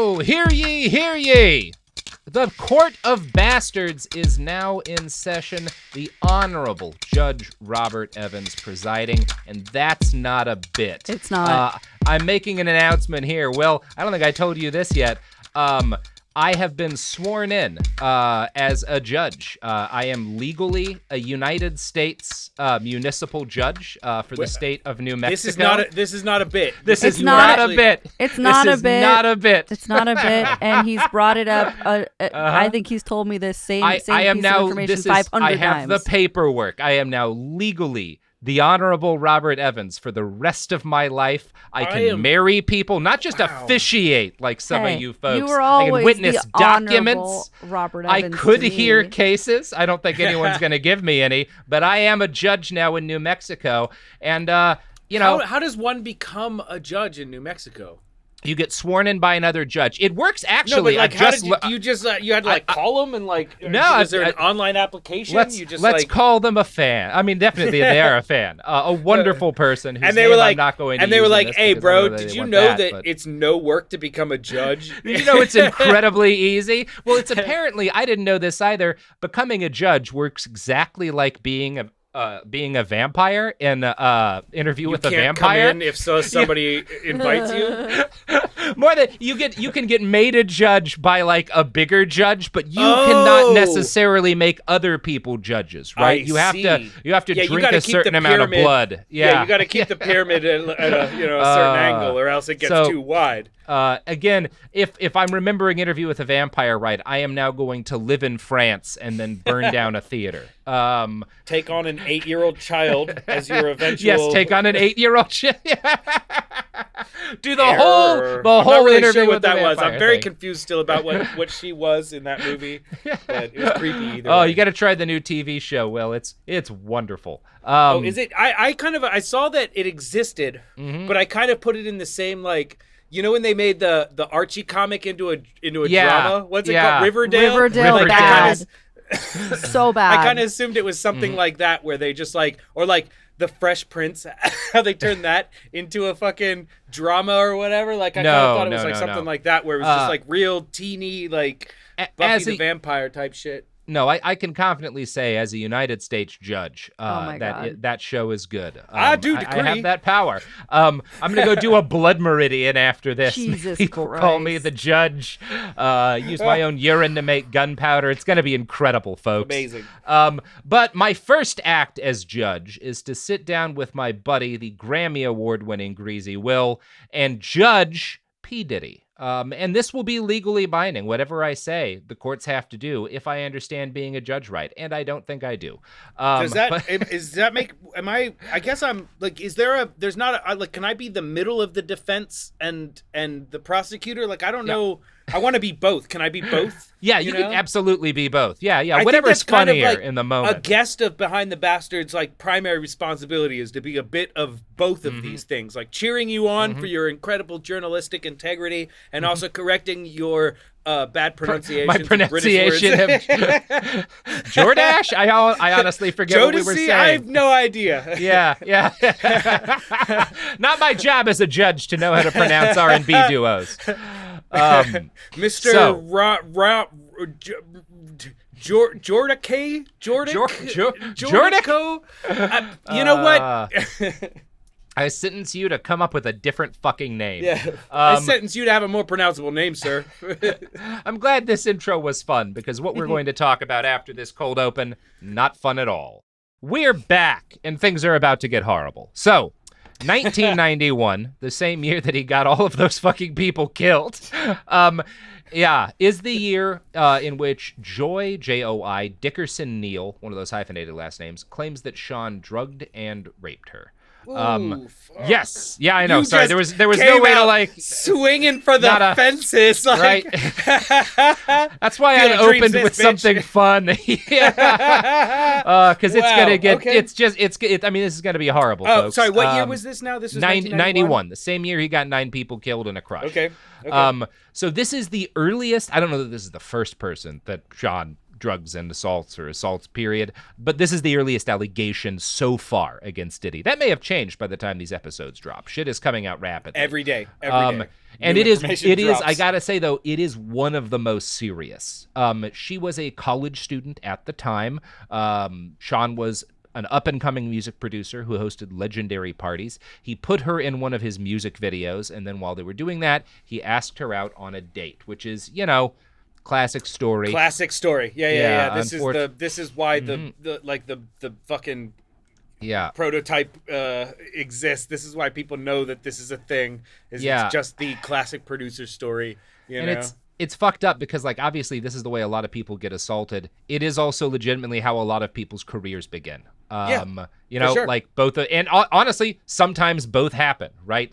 Ho! Hear ye, hear ye! The Court of Bastards is now in session. The Honorable Judge Robert Evans presiding, and that's not a bit. It's not. I'm making an announcement here. Well, I don't think I told you this yet. I have been sworn in as a judge. I am legally a United States municipal judge for the state of New Mexico. This is not a bit. This is not a bit. It's not a bit. Not a bit. It's not a bit. And he's brought it up. I think he's told me this same piece of information 500 times. I have the paperwork. I am now legally the Honorable Robert Evans for the rest of my life. I can marry people, not just officiate like some of you folks. You were always I can witness the documents. Robert Evans I could hear cases. I don't think anyone's going to give me any, but I am a judge now in New Mexico. And, you know. How does one become a judge in New Mexico? You get sworn in by another judge. It works actually. No, but like, you had to like call them and like. No, is there an online application? Let's call them a fan. I mean, definitely they are a fan. A wonderful person. Whose name I'm not going to and they were like, "Hey, bro, did you know that it's no work to become a judge? You know, it's incredibly easy. Well, it's apparently I didn't know this either. Becoming a judge works exactly like being a vampire in Interview with a Vampire. You can't come in if somebody invites you. More than you can get made a judge by like a bigger judge, but you cannot necessarily make other people judges, right? You have to drink a certain amount of blood. Yeah, you got to keep the pyramid at a certain angle, or else it gets too wide. Again, if I'm remembering Interview with a Vampire right, I am now going to live in France and then burn down a theater. Take on an 8-year-old child as your eventual. Yes, take on an 8-year-old child. Do the I'm whole not really interview sure what with that the was. vampire I'm very thing. confused still about what she was in that movie. But it was creepy either way. You got to try the new TV show, Will. It's wonderful. Is it? I saw that it existed, but I kind of put it in the same like. You know when they made the Archie comic into a drama? What's it called? Riverdale? Riverdale. Bad. So bad. I kind of assumed it was something like that where they just like, or like the Fresh Prince, how they turned that into a fucking drama or whatever. Like I kind of thought it was something like that where it was just like real teeny, like Buffy the Vampire type shit. No, I can confidently say, as a United States judge, that show is good. I do decree. I have that power. I'm gonna go do a blood meridian after this. Jesus People Christ. call me the judge. Use my own urine to make gunpowder. It's gonna be incredible, folks. Amazing. But my first act as judge is to sit down with my buddy, the Grammy Award-winning Greasy Will, and judge P. Diddy. And this will be legally binding. Whatever I say, the courts have to do if I understand being a judge right. And I don't think I do. I guess I'm like, can I be the middle of the defense and the prosecutor? Like, I don't know. I want to be both. Can I be both? Yeah, you can absolutely be both. Yeah. Whatever's funnier kind of in the moment. A guest of Behind the Bastards, like, primary responsibility is to be a bit of both of these things, like cheering you on for your incredible journalistic integrity and also correcting your bad pronunciation. My pronunciation of Jordache? I honestly forget what we were saying. I have no idea. Yeah. Not my job as a judge to know how to pronounce R&B duos. Mr. Jordico? You know what? I sentence you to come up with a different fucking name. Yeah, I sentence you to have a more pronounceable name, sir. I'm glad this intro was fun, because what we're going to talk about after this cold open, not fun at all. We're back, and things are about to get horrible. So, 1991, the same year that he got all of those fucking people killed, is the year in which Joy, J-O-I, Dickerson Neal, one of those hyphenated last names, claims that Sean drugged and raped her. Yes. Yeah, I know. Sorry, there was no way to like swinging for the fences, like... right? That's why I opened with something fun. Yeah, because it's gonna get. Okay. I mean, this is gonna be horrible. Oh, folks. Sorry. What year was this? Now this was 91. The same year he got 9 people killed in a crush. Okay. So this is the earliest. I don't know that this is the first person that Sean drugs and assaults or assaults, period. But this is the earliest allegation so far against Diddy. That may have changed by the time these episodes drop. Shit is coming out rapidly. Every day. And it is, I gotta say though, it is one of the most serious. She was a college student at the time. Sean was an up-and-coming music producer who hosted legendary parties. He put her in one of his music videos, and then while they were doing that, he asked her out on a date, which is, classic story. Classic story. Yeah. This is why the fucking prototype exists. This is why people know that this is a thing. It's just the classic producer story, It's fucked up because, obviously this is the way a lot of people get assaulted. It is also legitimately how a lot of people's careers begin. Sure. Both, and honestly, sometimes both happen, right?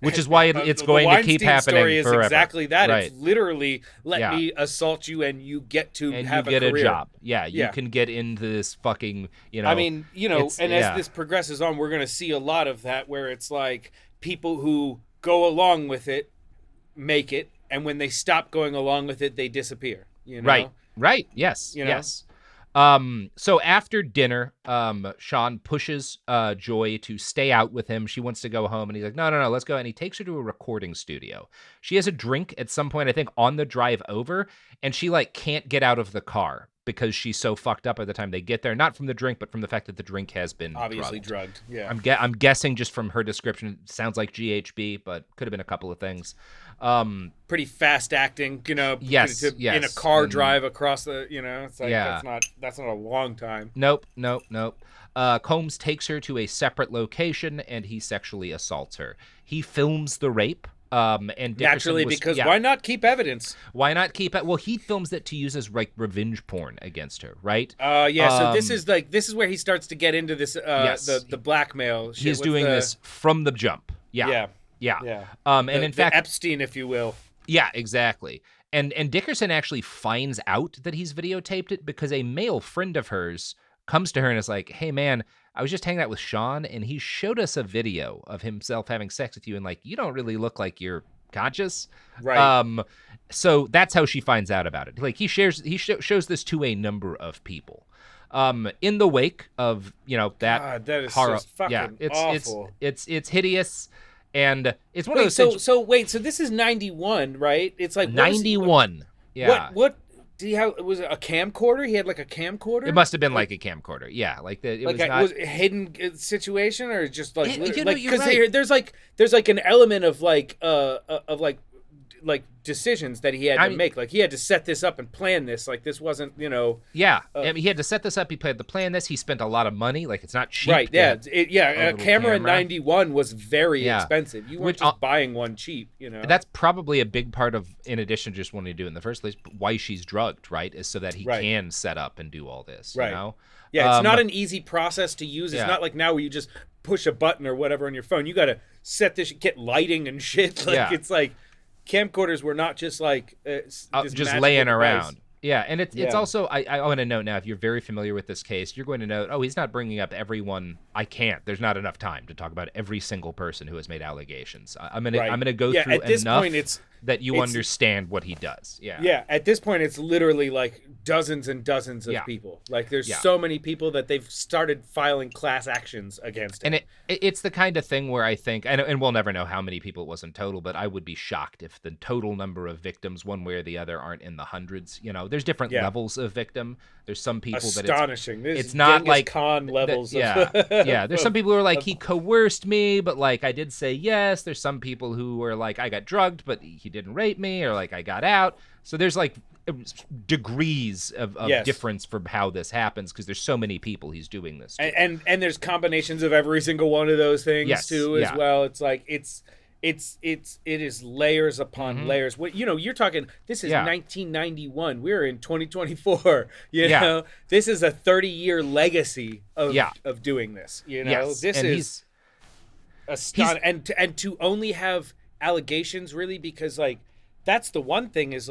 Which is why it's going to keep happening story is forever. Exactly that. Right. It's literally me assault you and you get to have a career. A job. Yeah, you can get into this fucking, as this progresses on, we're going to see a lot of that where it's like people who go along with it make it, and when they stop going along with it, they disappear. Right. Yes. Yes. So after dinner, Sean pushes Joy to stay out with him. She wants to go home, and he's like, no, let's go. And he takes her to a recording studio. She has a drink at some point, I think, on the drive over, and she can't get out of the car because she's so fucked up by the time they get there. Not from the drink, but from the fact that the drink has been obviously drugged. Yeah. I'm guessing just from her description, it sounds like GHB, but could have been a couple of things. Pretty fast acting, Yes. In a car drive across the, it's like that's not a long time. Nope. Combs takes her to a separate location and he sexually assaults her. He films the rape. And Dickerson naturally, because why not keep evidence? Why not keep it? Well, he films it to use as revenge porn against her, right? So this is where he starts to get into this the blackmail shit. He's doing this from the jump. Yeah. And in fact, Epstein, if you will. Yeah, exactly. And Dickerson actually finds out that he's videotaped it because a male friend of hers comes to her and is like, hey man, I was just hanging out with Sean and he showed us a video of himself having sex with you and you don't really look like you're conscious. Right. So that's how she finds out about it. He shows this to a number of people. In the wake of, that God, that is horror. Just fucking awful. It's hideous. And it's one of those things. So this is 91, right? It's 91. What did he have? Was it a camcorder? He had a camcorder? It must have been a camcorder. Yeah, was it a hidden situation or just you're because right. there's an element of decisions that he had to make. He had to set this up and plan this. This wasn't, Yeah, he had to set this up. He had to plan this. He spent a lot of money. It's not cheap. Right, yeah. A camera in 91 was very expensive. You weren't just buying one cheap, That's probably a big part of, in addition to just wanting to do it in the first place, why she's drugged, right, is so that he can set up and do all this, right. Yeah, it's not an easy process to use. It's not like now where you just push a button or whatever on your phone. You got to set this, get lighting and shit. It's camcorders were not just just laying around. Yeah, and it's also, I want to note now, if you're very familiar with this case, you're going to note, he's not bringing up everyone. I can't. There's not enough time to talk about every single person who has made allegations. I'm gonna go through enough that you understand what he does. Yeah. Yeah, at this point, it's literally dozens and dozens of people. There's so many people that they've started filing class actions against him. And it's the kind of thing where I think, and we'll never know how many people it was in total, but I would be shocked if the total number of victims, one way or the other, aren't in the hundreds. There's different levels of victim. There's some people astonishing. That it's not Genghis Khan levels. There's some people who are he coerced me, but I did say yes. There's some people who were I got drugged, but he didn't rape me, or I got out. So there's degrees of difference for how this happens because there's so many people he's doing this to. And there's combinations of every single one of those things too as well. It's it is layers upon layers. What you're talking. This is 1991. We're in 2024. You know, this is a 30-year legacy of doing this. This is astonishing. And to only have allegations really because that's the one thing is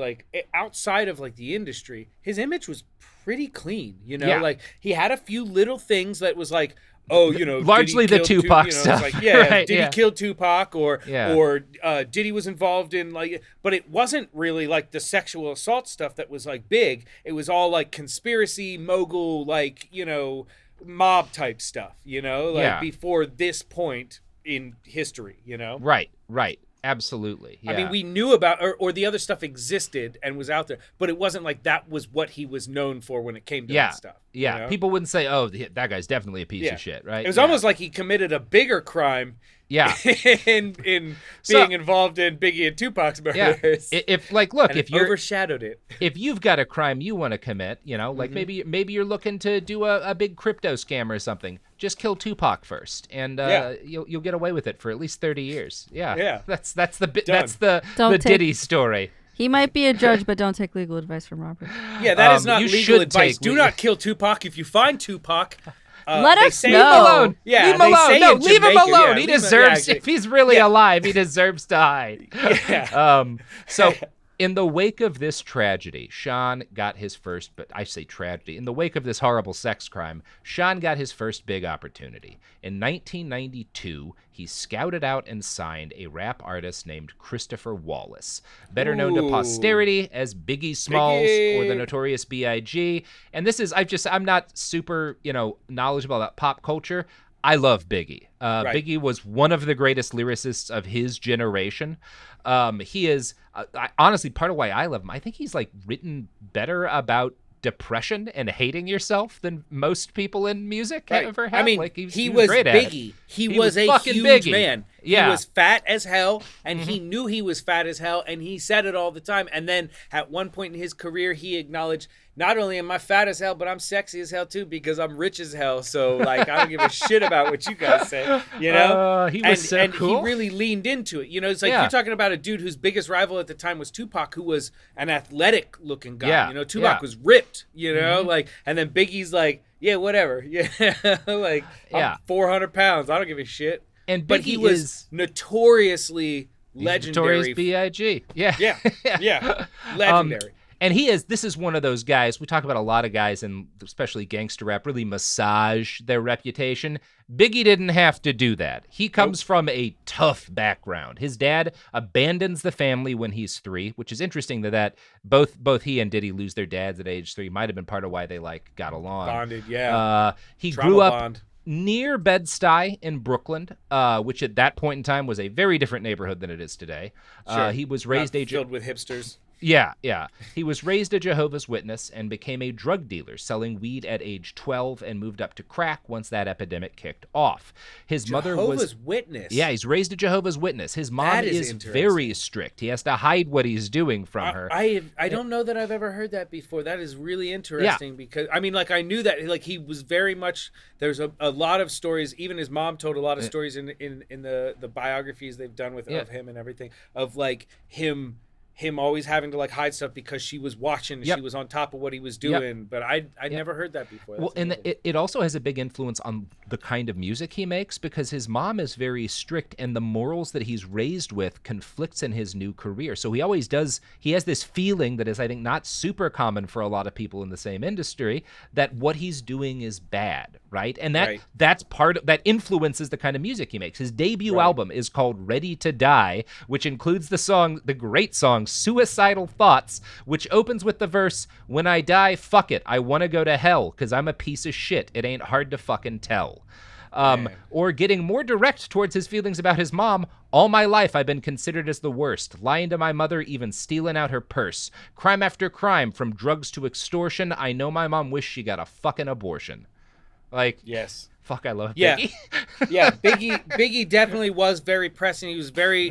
outside of the industry, his image was pretty clean. He had a few little things that was largely the Tupac stuff. It's like, right, Diddy killed Tupac, or Diddy was involved in but it wasn't really like the sexual assault stuff that was like big. It was all like conspiracy, mogul, mob type stuff, before this point in history, Right. Absolutely. Yeah. I mean, we knew about, or the other stuff existed and was out there, but it wasn't like that was what he was known for when it came to that stuff. Yeah. People wouldn't say, oh, that guy's definitely a piece of shit, right? It was almost like he committed a bigger crime. Yeah. in being involved in Biggie and Tupac's murders. Yeah. If you're overshadowed it. If you've got a crime you want to commit, maybe you're looking to do a big crypto scam or something. Just kill Tupac first, and you'll get away with it for at least 30 years. Yeah. Yeah. That's the Diddy story. He might be a judge, but don't take legal advice from Robert. Yeah, that is not legal advice. Do not kill Tupac. If you find Tupac, let us know. Leave him alone. Yeah, leave him alone. No, leave him alone. Yeah, he deserves. If he's really alive, he deserves to hide. Yeah. So, in the wake of this tragedy, Sean got his first. But I say tragedy. In the wake of this horrible sex crime, Sean got his first big opportunity. In 1992, he scouted out and signed a rap artist named Christopher Wallace, better known to posterity as Biggie Smalls or the Notorious B.I.G. And this is, I'm not super, knowledgeable about pop culture. I love Biggie. Biggie was one of the greatest lyricists of his generation. He is, honestly, part of why I love him. I think he's written better about depression and hating yourself than most people in music ever have. I mean, he was great Biggie. At it. He was a huge Biggie. man. Yeah. He was fat as hell, and he knew he was fat as hell, and he said it all the time. And then at one point in his career, he acknowledged, not only am I fat as hell, but I'm sexy as hell too, because I'm rich as hell. So I don't give a shit about what you guys say, He was and cool. he really leaned into it. It's like you're talking about a dude whose biggest rival at the time was Tupac, who was an athletic looking guy. Yeah. Tupac was ripped, and then Biggie's like, yeah, whatever. Yeah. I'm 400 pounds. I don't give a shit. But he was notoriously legendary. Notorious B.I.G. Yeah. Yeah. Legendary. And this is one of those guys, we talk about a lot of guys, and especially gangster rap, really massage their reputation. Biggie didn't have to do that. He comes from a tough background. His dad abandons the family when he's 3, which is interesting that both he and Diddy lose their dads at age 3. Might have been part of why they got along. Bonded, yeah. He Trauma grew up bond. Near Bed-Stuy in Brooklyn, which at that point in time was a very different neighborhood than it is today. Sure. He was raised filled with hipsters. Yeah. He was raised a Jehovah's Witness and became a drug dealer, selling weed at age 12 and moved up to crack once that epidemic kicked off. His mother was Jehovah's Witness. Yeah, he's raised a Jehovah's Witness. His mom is very strict. He has to hide what he's doing from her. I don't know that I've ever heard that before. That is really interesting because I knew that he was very much. There's a lot of stories. Even his mom told a lot of stories in the biographies they've done of him and everything of him always having to hide stuff because she was watching and she was on top of what he was doing. But I never heard that before. That's and it also has a big influence on the kind of music he makes because his mom is very strict and the morals that he's raised with conflicts in his new career. So he always does, he has this feeling that is, I think, not super common for a lot of people in the same industry, that what he's doing is bad, right? And that's part of, that influences the kind of music he makes. His debut album is called Ready to Die, which includes the great song Suicidal Thoughts, which opens with the verse, "When I die, fuck it, I want to go to hell, because I'm a piece of shit. It ain't hard to fucking tell." Or getting more direct towards his feelings about his mom, "All my life I've been considered as the worst, lying to my mother, even stealing out her purse. Crime after crime, from drugs to extortion. I know my mom wished she got a fucking abortion." Yes. Fuck, I love Biggie. Yeah, Biggie definitely was very pressing. He was very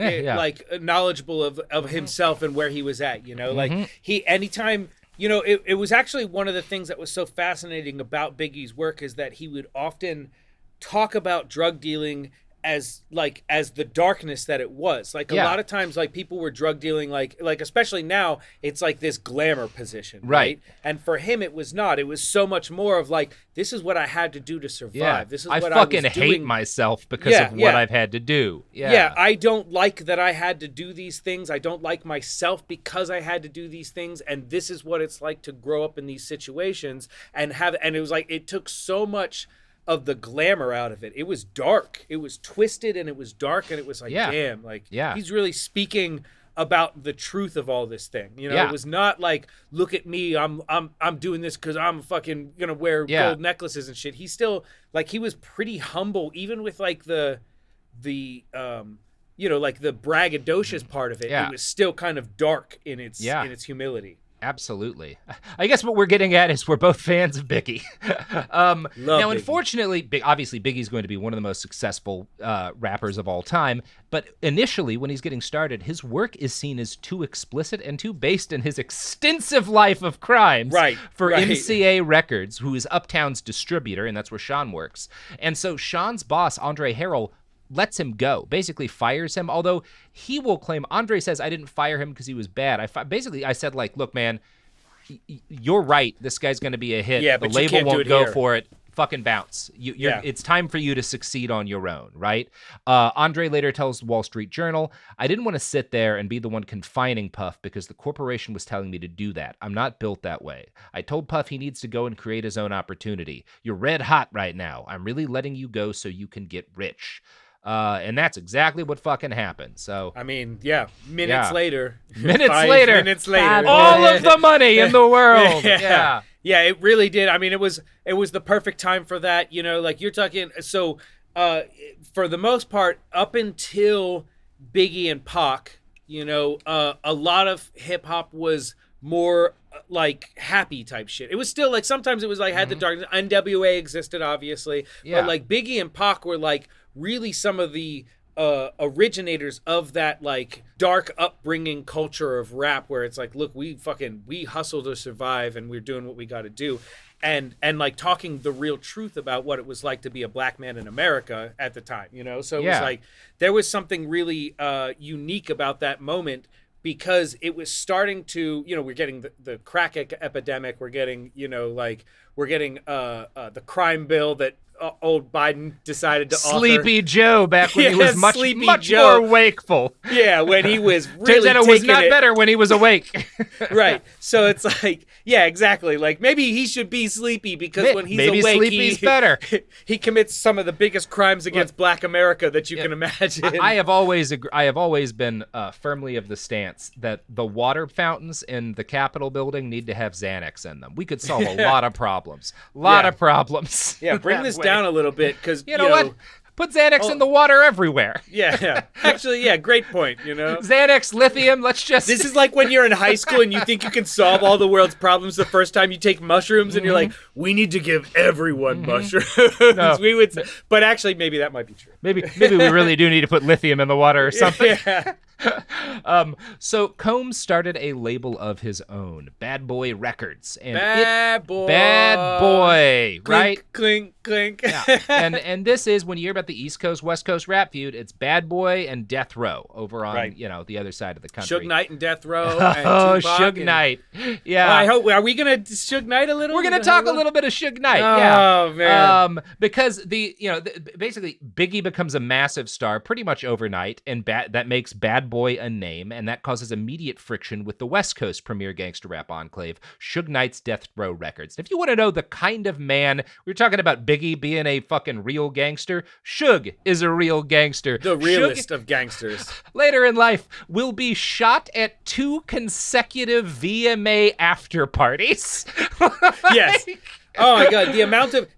knowledgeable of himself and where he was at, he anytime, it was actually one of the things that was so fascinating about Biggie's work is that he would often talk about drug dealing as the darkness that it was. A lot of times people were drug dealing especially now it's this glamour position, right? And for him it was not. It was so much more of this is what I had to do to survive. This is what I fucking was hate doing. myself because of what I've had to do. I don't like that I had to do these things. I don't like myself because I had to do these things, and this is what it's like to grow up in these situations and it was it took so much of the glamour out of it. It was dark. It was twisted and it was dark, and it was like, damn, like he's really speaking about the truth of all this thing. You know, it was not like, look at me, I'm doing this because I'm fucking gonna wear gold necklaces and shit. He's still like, he was pretty humble, even with like the you know, like the braggadocious part of it. It was still kind of dark in its humility. Absolutely. I guess what we're getting at is we're both fans of Biggie. Now, unfortunately, obviously, Biggie's going to be one of the most successful rappers of all time. But initially, when he's getting started, his work is seen as too explicit and too based in his extensive life of crimes for MCA Records, who is Uptown's distributor, and that's where Sean works. And so Sean's boss, Andre Harrell, lets him go, basically fires him, although he will claim, Andre says, I didn't fire him because he was bad. I said, like, look, man, you're right. This guy's going to be a hit. The label won't go for it. Fucking bounce. It's time for you to succeed on your own, right? Andre later tells the Wall Street Journal, I didn't want to sit there and be the one confining Puff because the corporation was telling me to do that. I'm not built that way. I told Puff he needs to go and create his own opportunity. You're red hot right now. I'm really letting you go so you can get rich. And that's exactly what fucking happened. So I mean, minutes later, all of the money in the world. Yeah, it really did. I mean, it was the perfect time for that. You know, like you're talking. So, for the most part, up until Biggie and Pac, you know, a lot of hip hop was more like happy type shit. It was still like, sometimes it was like had the darkness. NWA existed, obviously, but like Biggie and Pac were like really some of the originators of that like dark upbringing culture of rap, where it's like, look, we hustle to survive and we're doing what we got to do, and like talking the real truth about what it was like to be a black man in America at the time, you know. So it was like there was something really unique about that moment, because it was starting to, you know, we're getting the crack epidemic, we're getting the crime bill that old Biden decided to Sleepy Joe back when he was much more wakeful. Yeah, when he was really turns out it was not better when he was awake. Right. So it's like, yeah, exactly. Like maybe he should be sleepy, because when he's awake, sleepy's better. He commits some of the biggest crimes against Black America that you can imagine. I have always been firmly of the stance that the water fountains in the Capitol building need to have Xanax in them. We could solve a lot of problems. Of problems. Yeah, bring this down a little bit, because you know what? Put Xanax in the water everywhere. Yeah. Actually, yeah, great point, you know? Xanax, lithium, let's just... This is like when you're in high school and you think you can solve all the world's problems the first time you take mushrooms, and you're like, we need to give everyone mushrooms. No. But actually, maybe that might be true. Maybe we really do need to put lithium in the water or something. Yeah. So Combs started a label of his own, Bad Boy Records, and Bad Boy, clink, right? Clink, clink. Yeah. And this is, when you hear about the East Coast West Coast rap feud, it's Bad Boy and Death Row over on you know, the other side of the country. Suge Knight and Death Row. And Tupac Suge Knight. Yeah. I hope. Are we gonna Suge Knight a little? We're gonna talk a little bit of Suge Knight. Oh man. Because basically Biggie becomes a massive star pretty much overnight, and that makes Bad Boy a name, and that causes immediate friction with the West Coast premier gangster rap enclave, Suge Knight's Death Row Records. If you want to know the kind of man, we're talking about Biggie being a fucking real gangster, Suge is a real gangster. The realest of gangsters. Later in life, will be shot at 2 consecutive VMA after parties. Yes. Oh my God, the amount of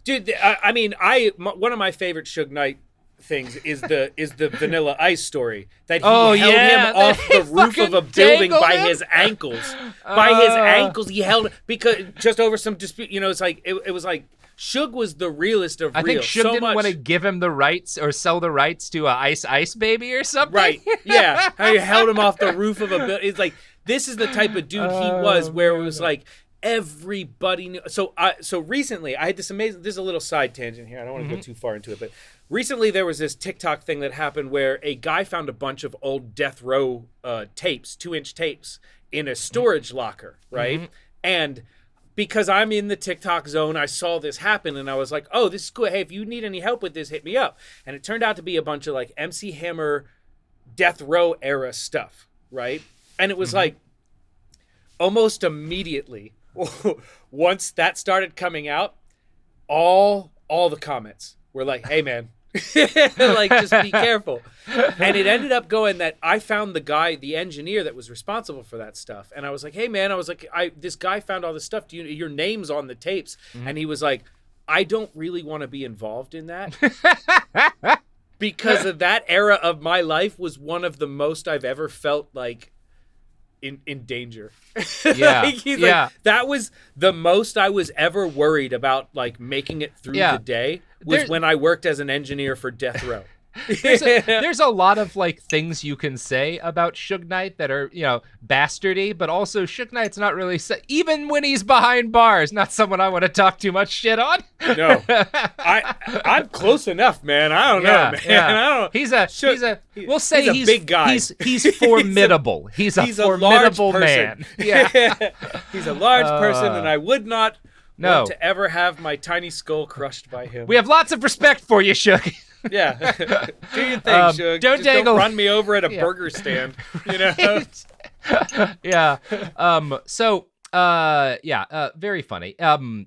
one of my favorite Suge Knight things is the Vanilla Ice story, that he held him off the roof of a building by his ankles. He held, because just over some dispute, you know, it's like it was like Suge was the realest of real. I think Suge didn't want to give him the rights or sell the rights to Ice Baby or something. Right. Yeah. How you held him off the roof of a building. It's like, this is the type of dude he was, where it was like everybody knew. So recently I had this amazing, this is a little side tangent here, I don't want to go too far into it, but recently there was this TikTok thing that happened where a guy found a bunch of old Death Row tapes, 2-inch tapes, in a storage locker, right? And because I'm in the TikTok zone, I saw this happen, and I was like, oh, this is cool. Hey, if you need any help with this, hit me up. And it turned out to be a bunch of like MC Hammer Death Row era stuff, right? And it was like almost immediately, once that started coming out, all all the comments were like, hey, man, like, just be careful. And it ended up going that I found the engineer that was responsible for that stuff. And I was like, hey, man, this guy found all this stuff. Your name's on the tapes. Mm-hmm. And he was like, I don't really want to be involved in that. Because of that era of my life was one of the most I've ever felt like in danger. Yeah. Like, that was the most I was ever worried about, like, making it through the day was when I worked as an engineer for Death Row. There's a lot of, like, things you can say about Suge Knight that are, bastardy, but also Suge Knight's not really even when he's behind bars, not someone I want to talk too much shit on. No, I'm close enough, man. I don't know, man. Yeah. I don't. He's a big guy. He's formidable. He's a formidable man. Yeah. He's a large person, and I would not want to ever have my tiny skull crushed by him. We have lots of respect for you, Suge. Yeah. Do your thing, Suge. Don't run me over at a burger stand. Yeah. Very funny.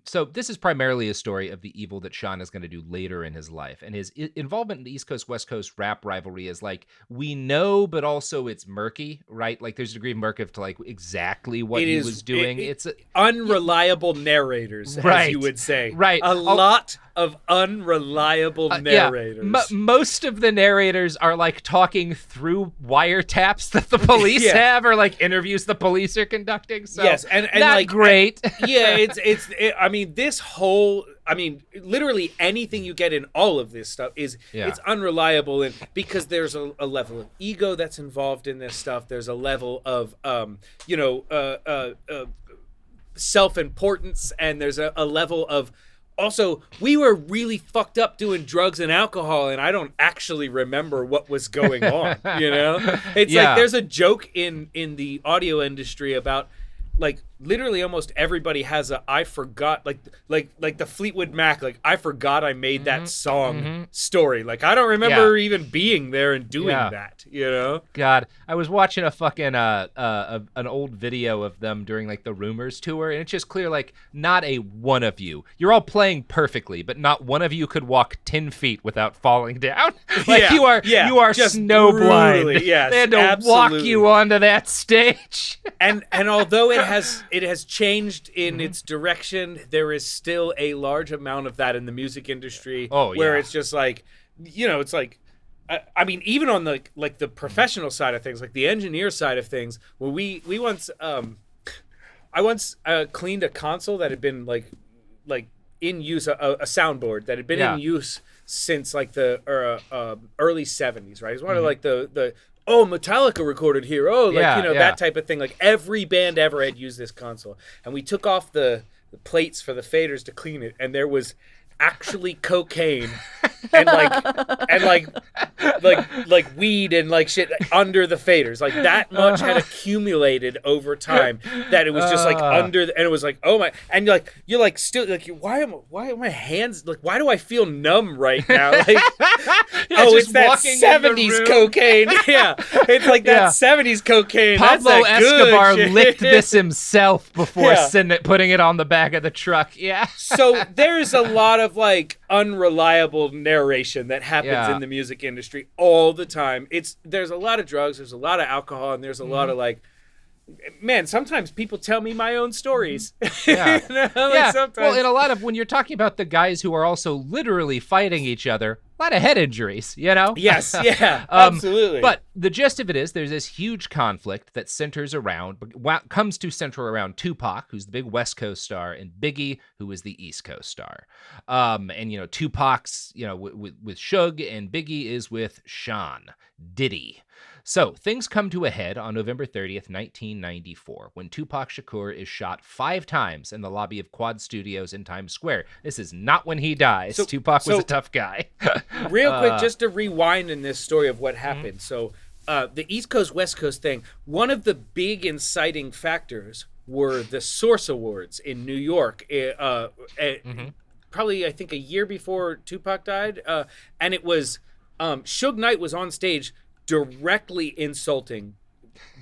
So this is primarily a story of the evil that Sean is going to do later in his life. And his involvement in the East Coast, West Coast rap rivalry is like, we know, but also it's murky, right? Like there's a degree of murky to like exactly what he was doing. It's unreliable narrators, as you would say. Right. A lot of unreliable narrators. Yeah. Most of the narrators are like talking through wiretaps that the police have, or like interviews the police are conducting. So yes, and not like great. Literally anything you get in all of this stuff is it's unreliable, and because there's a level of ego that's involved in this stuff. There's a level of self-importance, and there's a level of also, we were really fucked up doing drugs and alcohol, and I don't actually remember what was going on, It's like there's a joke in the audio industry about, like, literally almost everybody has I forgot, like the Fleetwood Mac, like, I forgot I made that song story. Like, I don't remember even being there and doing that, God, I was watching a fucking an old video of them during like the Rumors tour, and it's just clear, like, not a one of you're all playing perfectly, but not one of you could walk 10 feet without falling down. Like you are just snowblind. Yes, they had to walk you onto that stage. and although it has changed in its direction, there is still a large amount of that in the music industry. Where it's just like, it's like, I mean, even on the like the professional side of things, like the engineer side of things, when we once I once cleaned a console that had been like in use, a soundboard that had been in use since like the early 70s, right? It's one of like the Metallica recorded here. That type of thing. Like every band ever had used this console. And we took off the plates for the faders to clean it, and there was actually cocaine and like weed and like shit under the faders. Like that much had accumulated over time that it was just like under and it was like, oh my, and you're like still like, why are my hands, like, why do I feel numb right now? Like it's that 70s cocaine. Yeah, it's like that 70s cocaine. Pablo That's Escobar good licked this himself before putting it on the back of the truck. So there's a lot of like unreliable narration that happens in the music industry all the time. There's a lot of drugs, there's a lot of alcohol, and there's a lot of like, man, sometimes people tell me my own stories. Sometimes. Well, and a lot of, when you're talking about the guys who are also literally fighting each other, a lot of head injuries, Yes, absolutely. But the gist of it is there's this huge conflict that comes to center around Tupac, who's the big West Coast star, and Biggie, who is the East Coast star. And, Tupac's, with Suge, and Biggie is with Sean, Diddy. So things come to a head on November 30th, 1994, when Tupac Shakur is shot 5 times in the lobby of Quad Studios in Times Square. This is not when he dies. Tupac was a tough guy. Real quick, just to rewind in this story of what happened. So the East Coast, West Coast thing, one of the big inciting factors were the Source Awards in New York, probably, I think, a year before Tupac died. And it was, Suge Knight was on stage directly insulting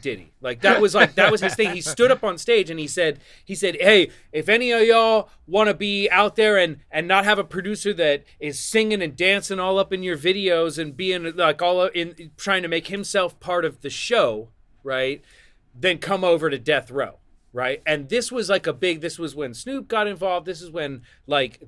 Diddy. Like that was his thing. He stood up on stage and he said, hey, if any of y'all want to be out there and not have a producer that is singing and dancing all up in your videos and being like all in trying to make himself part of the show, right? Then come over to Death Row. Right. And this was like this was when Snoop got involved. This is when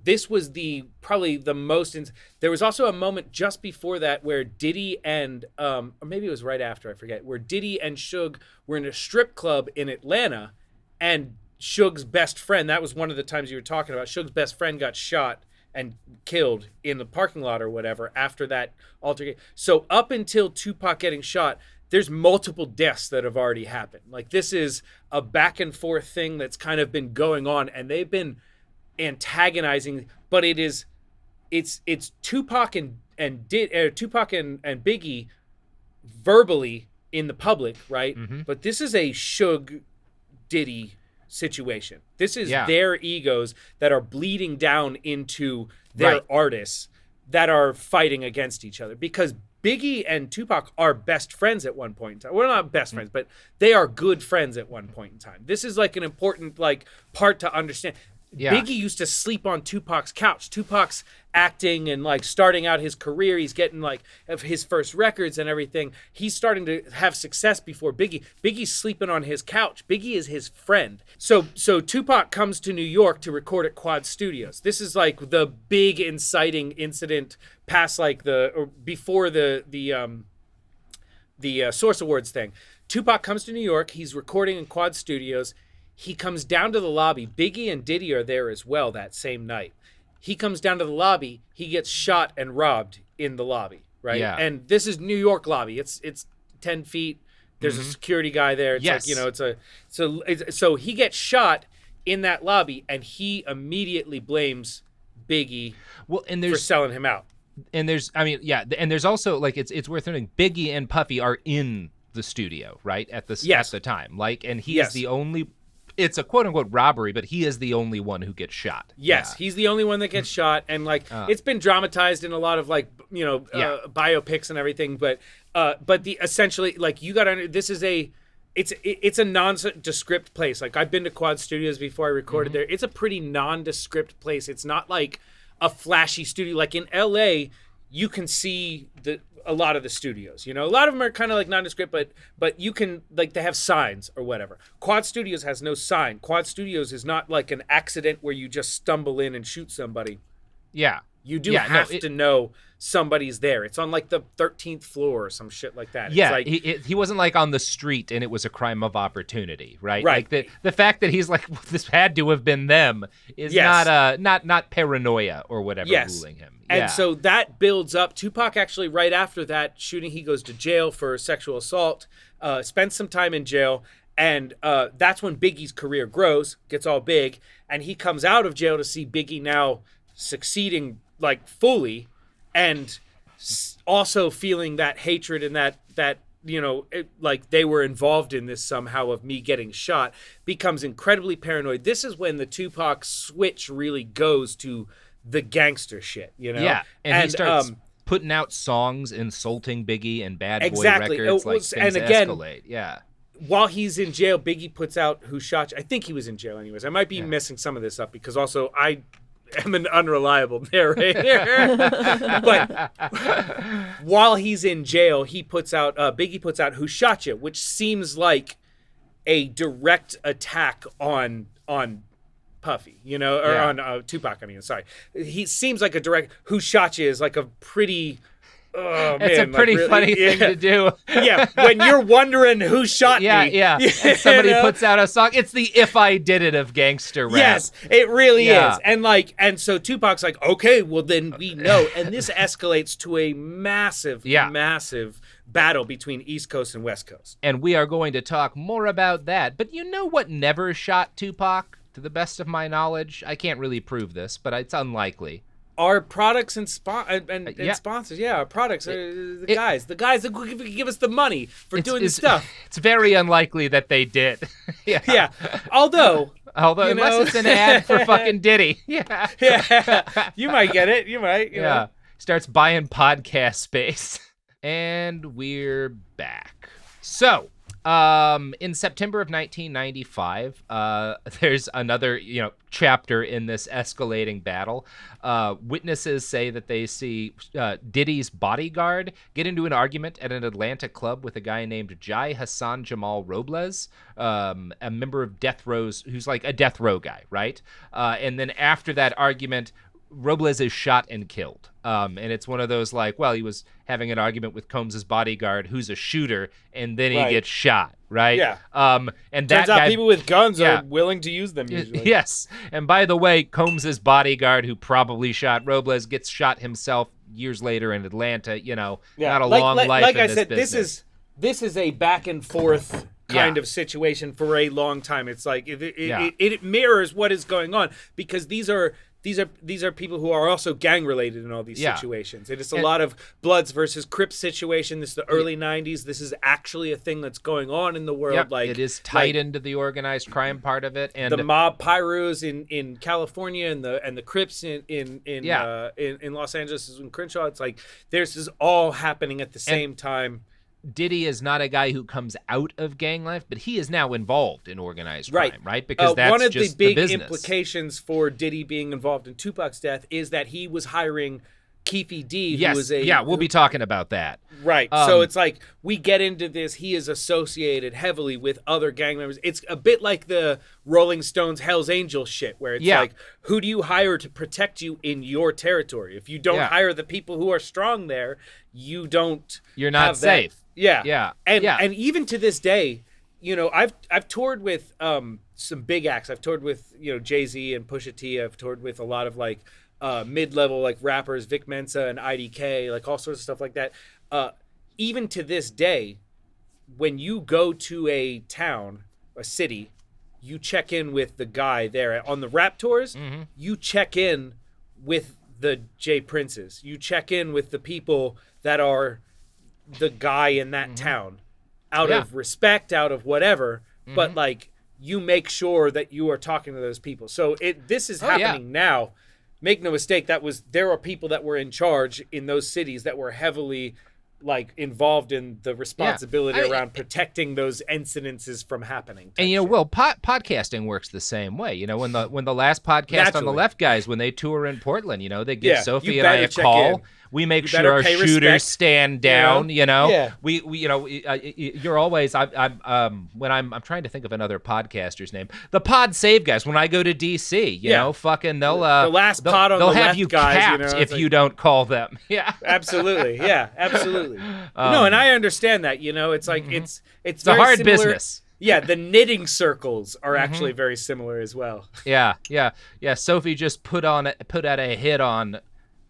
this was probably the most. There was also a moment just before that where Diddy and or maybe it was right after, I forget, where Diddy and Suge were in a strip club in Atlanta, and Suge's best friend, that was one of the times you were talking about, Suge's best friend got shot and killed in the parking lot or whatever after that altercation. So up until Tupac getting shot, there's multiple deaths that have already happened. Like this is a back and forth thing that's kind of been going on, and they've been antagonizing. But it's Tupac and Biggie verbally in the public, right? Mm-hmm. But this is a Suge Diddy situation. This is their egos that are bleeding into their artists that are fighting against each other, because Biggie and Tupac are best friends at one point in time. Well, not best friends, but they are good friends at one point in time. This is like an important part to understand. Yeah. Biggie used to sleep on Tupac's couch. Tupac's acting and starting out his career. He's getting of his first records and everything. He's starting to have success before Biggie. Biggie's sleeping on his couch. Biggie is his friend. So Tupac comes to New York to record at Quad Studios. This is the big inciting incident past before the Source Awards thing. Tupac comes to New York. He's recording in Quad Studios. He comes down to the lobby. Biggie and Diddy are there as well that same night. He comes down to the lobby. He gets shot and robbed in the lobby, right? Yeah. And this is New York lobby. It's 10 feet. There's a security guy there. It's so he gets shot in that lobby, and he immediately blames Biggie for selling him out. And there's also it's worth noting, Biggie and Puffy are in the studio, right? At the time. And he is the only. It's a quote-unquote robbery, but he is the only one who gets shot. Yes, he's the only one that gets shot, and it's been dramatized in a lot of biopics and everything. But essentially you got to. This is it's a nondescript place. I've been to Quad Studios before. I recorded there. It's a pretty nondescript place. It's not like a flashy studio. In L.A., you can see a lot of the studios, a lot of them are kind of nondescript, but you can they have signs or whatever. Quad Studios has no sign. Quad Studios is not an accident where you just stumble in and shoot somebody. Yeah. You do have to know somebody's there. It's on the 13th floor or some shit like that. Yeah, he wasn't on the street and it was a crime of opportunity, right? Right. The fact that he's this had to have been them is not paranoia or whatever ruling him. And so that builds up. Tupac actually, right after that shooting, he goes to jail for sexual assault, spends some time in jail, and that's when Biggie's career grows, gets all big, and he comes out of jail to see Biggie now succeeding fully, and also feeling that hatred and that they were involved in this somehow of me getting shot, becomes incredibly paranoid. This is when the Tupac switch really goes to the gangster shit, Yeah, and he starts putting out songs insulting Biggie and Bad Boy records, things escalate. Yeah. While he's in jail, Biggie puts out Who Shot You? I think he was in jail anyways. I might be messing some of this up because also I am an unreliable narrator. But while he's in jail, Biggie puts out Who Shot You, which seems like a direct attack on Puffy, on Tupac. He seems like a direct. Who Shot You is a pretty. Oh, it's man, a pretty funny thing to do. Yeah, when you're wondering who shot me. Yeah. And somebody puts out a song. It's the If I Did It of gangster rap. Yes, it really is. And so Tupac's okay, well then we know. And this escalates to a massive battle between East Coast and West Coast. And we are going to talk more about that. But you know what never shot Tupac? To the best of my knowledge, I can't really prove this, but it's unlikely. Our products and sponsors, our products, the guys that give us the money for doing the stuff. It's very unlikely that they did. Yeah. Although unless it's an ad for fucking Diddy. Yeah. Yeah. You might get it. You might. You know. Starts buying podcast space. And we're back. So, In September of 1995, there's another, chapter in this escalating battle. Witnesses say that they see Diddy's bodyguard get into an argument at an Atlanta club with a guy named Jai Hassan Jamal Robles, a member of Death Row's, who's like a death row guy, right? And then after that argument, Robles is shot and killed. And it's one of those he was having an argument with Combs's bodyguard, who's a shooter, and then he gets shot, right? Yeah. And turns that out guy, people with guns are willing to use them usually. Yes. And by the way, Combs's bodyguard, who probably shot Robles, gets shot himself years later in Atlanta. Not a long life. Like in I this said, business. this is a back and forth kind of situation for a long time. It's like it mirrors what is going on, because these are people who are also gang related in all these situations. It is a lot of Bloods versus Crips situation. This is the early 90s. This is actually a thing that's going on in the world. Yep, it is tied into the organized crime part of it, and the mob Pyrus in California and the Crips in Los Angeles in Crenshaw. It's like this is all happening at the same time. Diddy is not a guy who comes out of gang life, but he is now involved in organized crime, right? Because that's one of just the big business. implications for Diddy being involved in Tupac's death is that he was hiring Keefe D, who was we'll be talking about that. Right. So it's like we get into this. He is associated heavily with other gang members. It's a bit like the Rolling Stones Hell's Angels shit, where it's like, who do you hire to protect you in your territory? If you don't hire the people who are strong there, you're not safe. Yeah. And even to this day, I've toured with some big acts. I've toured with, Jay-Z and Pusha T. I've toured with a lot of mid-level rappers, Vic Mensa and IDK, all sorts of stuff like that. Even to this day, when you go to a town, a city, you check in with the guy there. On the rap tours, you check in with the J Princes. You check in with the people that are the guy in that town, out of respect, out of whatever, but you make sure that you are talking to those people. So this is happening now. Make no mistake, there are people that were in charge in those cities that were heavily involved in the responsibility around protecting those incidences from happening. And podcasting works the same way. When the last podcast on the Left guys, when they tour in Portland, they give Sophie and I a call. We make sure our shooters stand down. We you're always. I'm trying to think of another podcaster's name. The Pod Save guys. When I go to DC, fucking they'll the last pod on the left have you guys, capped if you don't call them. Yeah, absolutely. Yeah, absolutely. No, and I understand that. It's like it's a very hard similar. business. Yeah, the knitting circles are actually very similar as well. Yeah. Sophie just put out a hit on.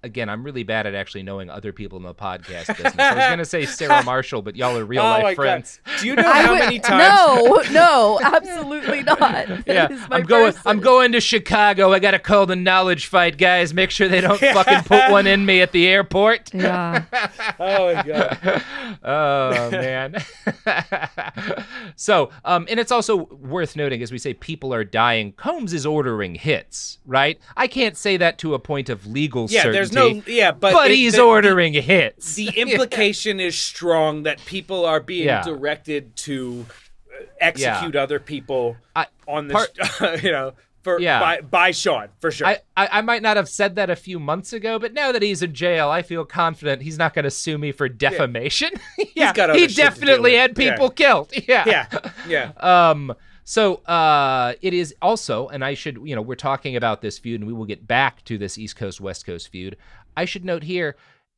Again, I'm really bad at actually knowing other people in the podcast business. I was going to say Sarah Marshall, but y'all are real life friends. God. Do you know how many times? No, absolutely not. I'm going to Chicago. I got to call the knowledge fight guys. Make sure they don't fucking put one in me at the airport. Yeah. Oh my God. Oh man. So, and it's also worth noting, as we say, people are dying. Combs is ordering hits, right? I can't say that to a point of legal certainty. But he's ordering hits. The implication is strong that people are being directed to execute other people on this, by Sean, for sure. I might not have said that a few months ago, but now that he's in jail, I feel confident he's not going to sue me for defamation. He's got he definitely had people killed. So it is also, and I should, we're talking about this feud, and we will get back to this East Coast, West Coast feud. I should note here,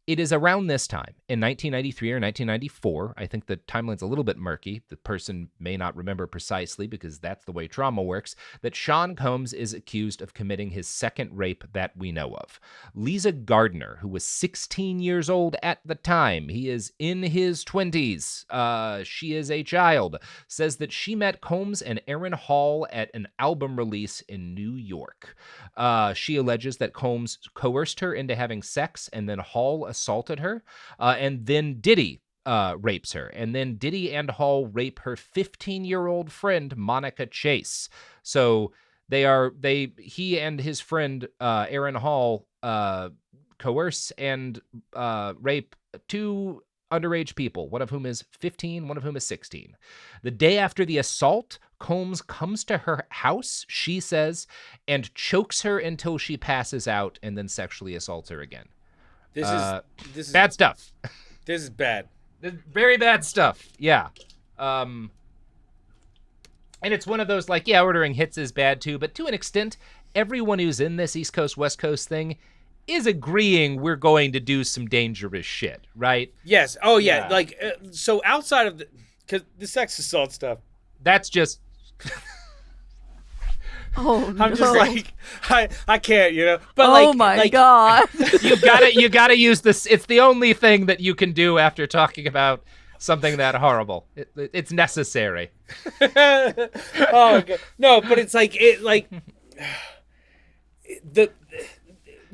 it is around this time, in 1993 or 1994, I think the timeline's a little bit murky, the person may not remember precisely because that's the way trauma works, that Sean Combs is accused of committing his second rape that we know of. Lisa Gardner, who was 16 years old at the time, he is in his 20s, she is a child, says that she met Combs and Aaron Hall at an album release in New York. She alleges that Combs coerced her into having sex, and then Hall assaulted her, and then Diddy rapes her, and then Diddy and Hall rape her 15-year-old friend Monica Chase. So he and his friend Aaron Hall coerce and rape two underage people, one of whom is 15, one of whom is 16. The day after the assault, Combs comes to her house, she says, and chokes her until she passes out and then sexually assaults her again. This is bad stuff. This is bad. Very bad stuff. Yeah. And it's one of those, like, yeah, ordering hits is bad too, but to an extent, everyone who's in this East Coast, West Coast thing is agreeing we're going to do some dangerous shit, right? Yes. Oh, yeah. Like, so outside of because the sex assault stuff. That's just... Oh, no. I'm just like, I can't, you know? But oh, my God. You gotta use this. It's the only thing that you can do after talking about something that horrible. It's necessary. Oh, okay. No, but it's like,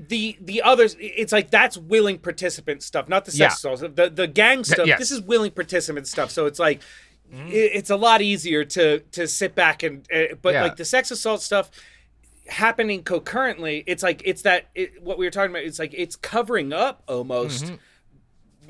the others, it's like that's willing participant stuff, not the sex assault. The gang stuff. Yes. This is willing participant stuff. So it's like it's a lot easier to sit back and like the sex assault stuff happening concurrently. It's like what we were talking about. It's like it's covering up almost. Mm-hmm.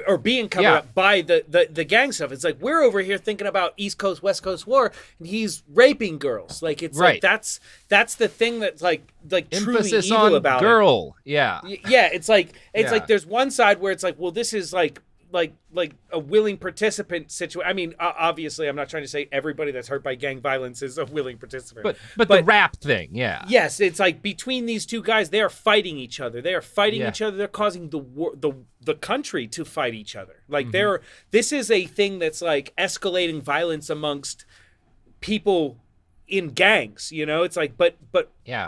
Or being covered up by the gang stuff. It's like we're over here thinking about East Coast, West Coast war, and he's raping girls. Like it's like that's the thing that's like truly emphasis evil on about girl. It. Yeah. Yeah, it's like there's one side where it's like, well, this is like a willing participant situation. I mean, obviously, I'm not trying to say everybody that's hurt by gang violence is a willing participant. But the rap thing, yeah. Yes, it's like between these two guys, they are fighting each other. They are fighting each other. They're causing the war, the country to fight each other. Like this is a thing that's like escalating violence amongst people in gangs, you know. It's like but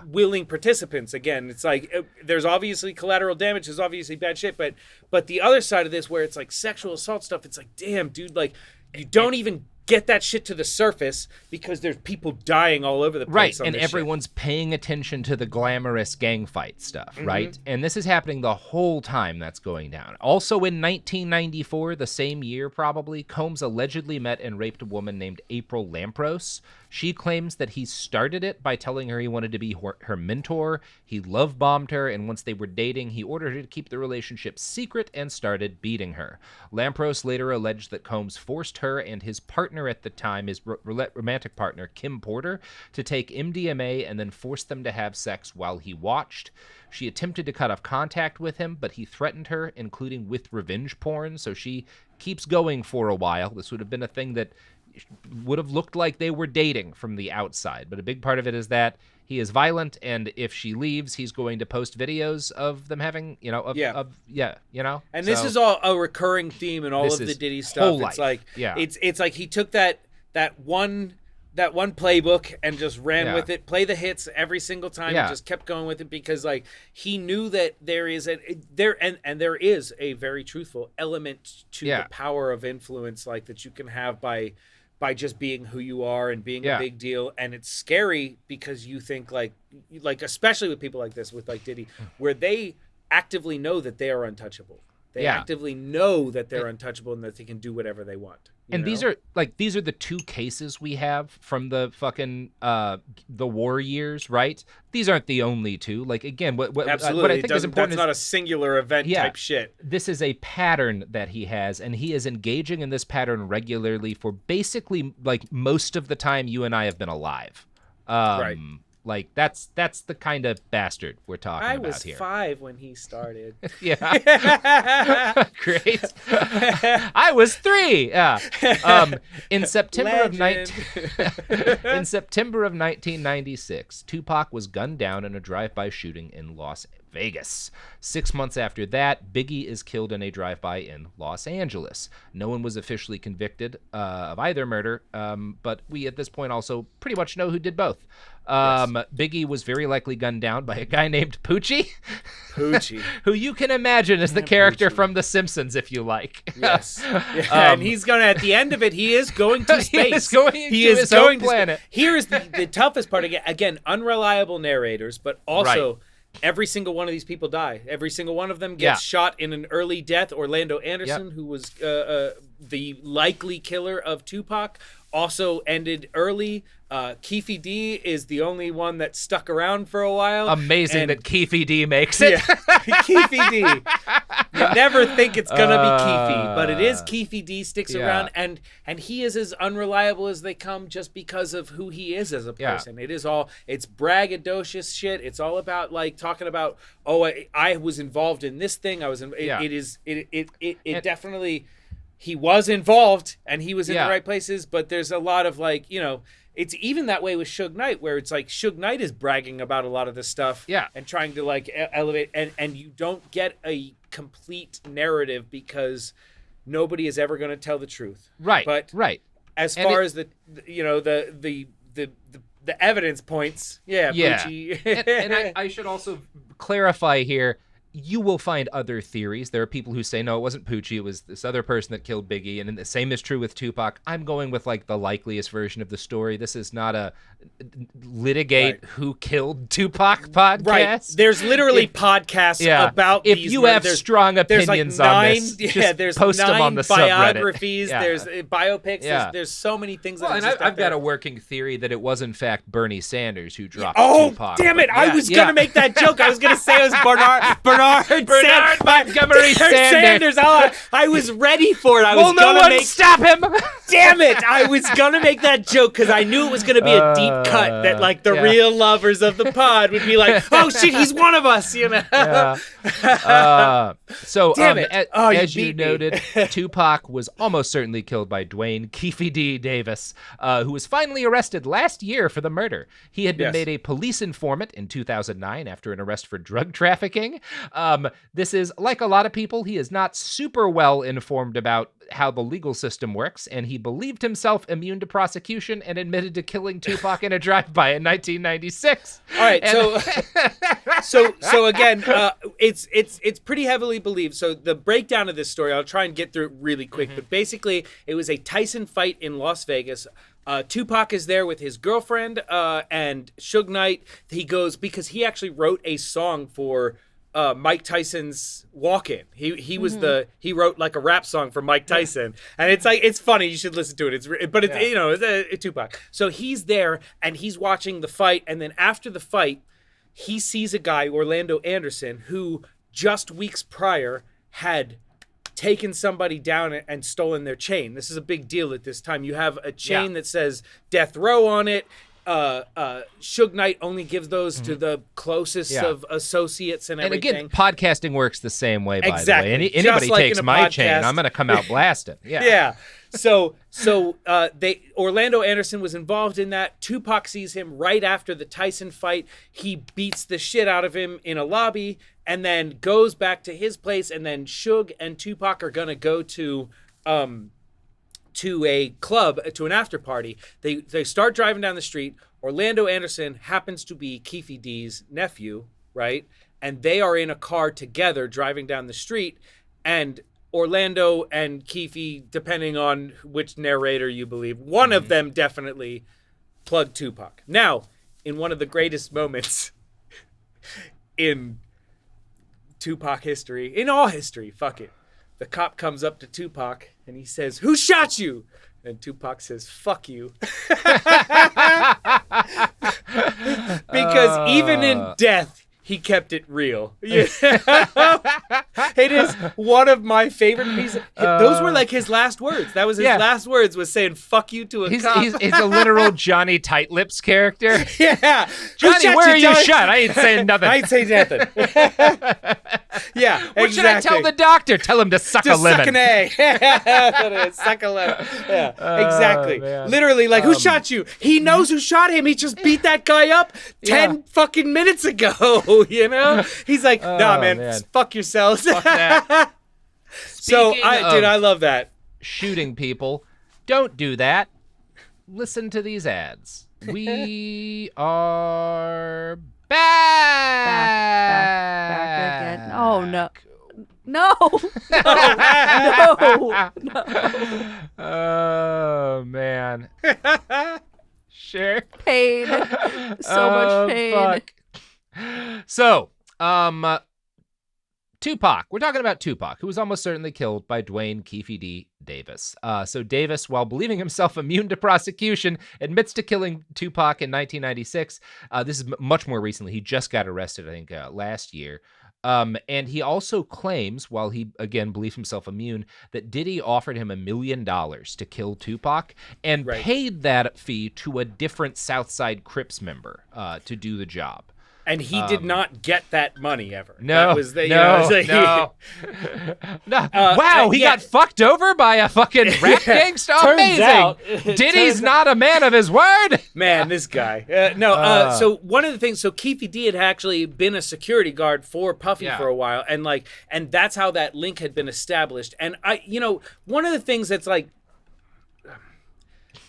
willing participants. Again, it's like there's obviously collateral damage, there's obviously bad shit, but the other side of this where it's like sexual assault stuff, it's like, damn, dude, like you don't even get that shit to the surface because there's people dying all over the place. Right, and everyone's paying attention to the glamorous gang fight stuff, right? And this is happening the whole time that's going down. Also in 1994, the same year probably, Combs allegedly met and raped a woman named April Lampros. She claims that he started it by telling her he wanted to be her mentor. He love-bombed her, and once they were dating, he ordered her to keep the relationship secret and started beating her. Lampros later alleged that Combs forced her and his partner at the time, his romantic partner, Kim Porter, to take MDMA and then forced them to have sex while he watched. She attempted to cut off contact with him, but he threatened her, including with revenge porn, so she keeps going for a while. This would have been a thing that would have looked like they were dating from the outside, but a big part of it is that he is violent, and if she leaves, he's going to post videos of them having, you know, And this is all a recurring theme in all of the Diddy stuff. It's like, it's like he took that one playbook and just ran with it, play the hits every single time, and just kept going with it because like he knew that there is a very truthful element to the power of influence, like that you can have by just being who you are and being a big deal. And it's scary because you think like especially with people like this, with like Diddy, where they actively know that they are untouchable. They actively know that they're untouchable and that they can do whatever they want. And these are the two cases we have from the fucking the war years, right? These aren't the only two. Like again, what I think is important that's not a singular event type shit. This is a pattern that he has, and he is engaging in this pattern regularly for basically like most of the time you and I have been alive. Right. Like that's the kind of bastard we're talking about here. I was 5 when he started. Great. I was 3. Yeah. In September of 1996, Tupac was gunned down in a drive-by shooting in Las Vegas. 6 months after that, Biggie is killed in a drive-by in Los Angeles. No one was officially convicted of either murder, but we at this point also pretty much know who did both. Biggie was very likely gunned down by a guy named Poochie. Who you can imagine is the character from The Simpsons, if you like. Yes. And he's going to, at the end of it, he is going to space. He is going to his own planet. Here's the toughest part. Again, unreliable narrators, but also every single one of these people die. Every single one of them gets shot in an early death. Orlando Anderson, who was the likely killer of Tupac, also ended early. Keefe D is the only one that stuck around for a while. Amazing that Keefe D makes it. Yeah, Keefe D. You never think it's gonna be Keefe, but it is. Keefe D sticks around, and he is as unreliable as they come just because of who he is as a person. It's braggadocious shit. It's all about like talking about, I was involved in this thing. It definitely, he was involved and he was in the right places, but there's a lot of like, it's even that way with Suge Knight, where it's like Suge Knight is bragging about a lot of this stuff and trying to like elevate, and you don't get a complete narrative because nobody is ever going to tell the truth. Right. But as far as the evidence points, Poochie. and I should also clarify here. You will find other theories. There are people who say, no, it wasn't Poochie. It was this other person that killed Biggie. And the same is true with Tupac. I'm going with like the likeliest version of the story. This is not a litigate who killed Tupac podcast. Right. There's literally podcasts about if these. You have strong opinions on this, there's post 9 them on the biographies. subreddit. There's biopics. There's so many things. Well, and I've got a working theory that it was in fact Bernie Sanders who dropped Tupac. Oh, damn it! I was gonna make that joke. I was gonna say it was Bernard Montgomery Sanders. I was ready for it. Stop him! Damn it! I was gonna make that joke because I knew it was gonna be a deep cut that like the real lovers of the pod would be like, oh shit, he's one of us, So damn it. As you noted, Tupac was almost certainly killed by Dwayne Keefe D. Davis, who was finally arrested last year for the murder. He had been made a police informant in 2009 after an arrest for drug trafficking. This is, like a lot of people, he is not super well informed about how the legal system works, and he believed himself immune to prosecution and admitted to killing Tupac in a drive-by in 1996. All right, so again, it's pretty heavily believed. So the breakdown of this story, I'll try and get through it really quick, but basically it was a Tyson fight in Las Vegas. Tupac is there with his girlfriend and Suge Knight. He goes because he actually wrote a song for Mike Tyson's Walk-In. He wrote like a rap song for Mike Tyson, and it's funny. You should listen to it. It's a Tupac. So he's there and he's watching the fight, and then after the fight, he sees a guy, Orlando Anderson, who just weeks prior had taken somebody down and stolen their chain. This is a big deal at this time. You have a chain that says Death Row on it. Suge Knight only gives those to the closest of associates and everything. And again, podcasting works the same way, by the way. Anybody like takes my chain, I'm going to come out blasting. Yeah. So Orlando Anderson was involved in that. Tupac sees him right after the Tyson fight. He beats the shit out of him in a lobby and then goes back to his place, and then Suge and Tupac are going to go to a club, to an after party. They start driving down the street. Orlando Anderson happens to be Keefe D's nephew, right? And they are in a car together driving down the street, and Orlando and Keefe, depending on which narrator you believe, one of them definitely plugged Tupac. Now, in one of the greatest moments in Tupac history, in all history, fuck it, the cop comes up to Tupac and he says, "Who shot you?" And Tupac says, "Fuck you." Because even in death, he kept it real. It is one of my favorite pieces. Those were like his last words. That was his last words, was saying "fuck you" to a cop. He's a literal Johnny Tight Lips character. Yeah. Johnny, where are you shot? I ain't saying nothing. I ain't saying nothing. Yeah, what should I tell the doctor? Tell him to suck a lemon. Suck an egg. Suck a lemon. Yeah, exactly. Literally, like, who shot you? He knows who shot him. He just beat that guy up 10 fucking minutes ago. You know, he's like, nah, man, fuck yourselves. Fuck that. I love that. Shooting people, don't do that. Listen to these ads. We are back again. Oh no. No. Oh man. Sure. Pain. So much pain. Fuck. So, Tupac. We're talking about Tupac, who was almost certainly killed by Dwayne Keefe D. Davis. So Davis, while believing himself immune to prosecution, admits to killing Tupac in 1996. This is much more recently. He just got arrested, I think, last year. And he also claims, while he, again, believes himself immune, that Diddy offered him $1 million to kill Tupac and paid that fee to a different Southside Crips member to do the job. And he did not get that money ever. No, that was the, no. Wow, he got fucked over by a fucking rap gangster? Amazing. Diddy's not a man of his word. Man, this guy. So one of the things, so Keefe D had actually been a security guard for Puffy for a while. And that's how that link had been established. And one of the things that's like,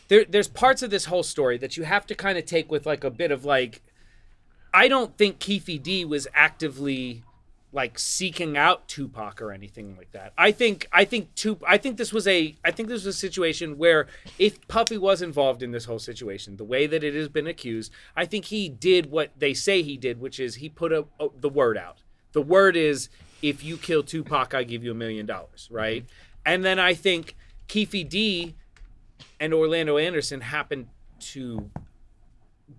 there's parts of this whole story that you have to kind of take with like a bit of like, I don't think Keefe D was actively like seeking out Tupac or anything like that. I think this was a situation where if Puffy was involved in this whole situation, the way that it has been accused, I think he did what they say he did, which is he put the word out. The word is, if you kill Tupac, I give you $1 million, right? And then I think Keefe D and Orlando Anderson happened to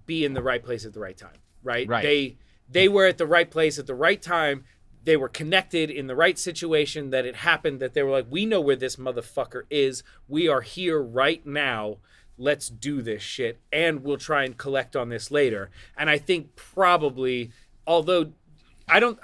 be in the right place at the right time. Right. They were at the right place at the right time. They were connected in the right situation that it happened that they were like, we know where this motherfucker is. We are here right now. Let's do this shit. And we'll try and collect on this later. And I think probably, although I don't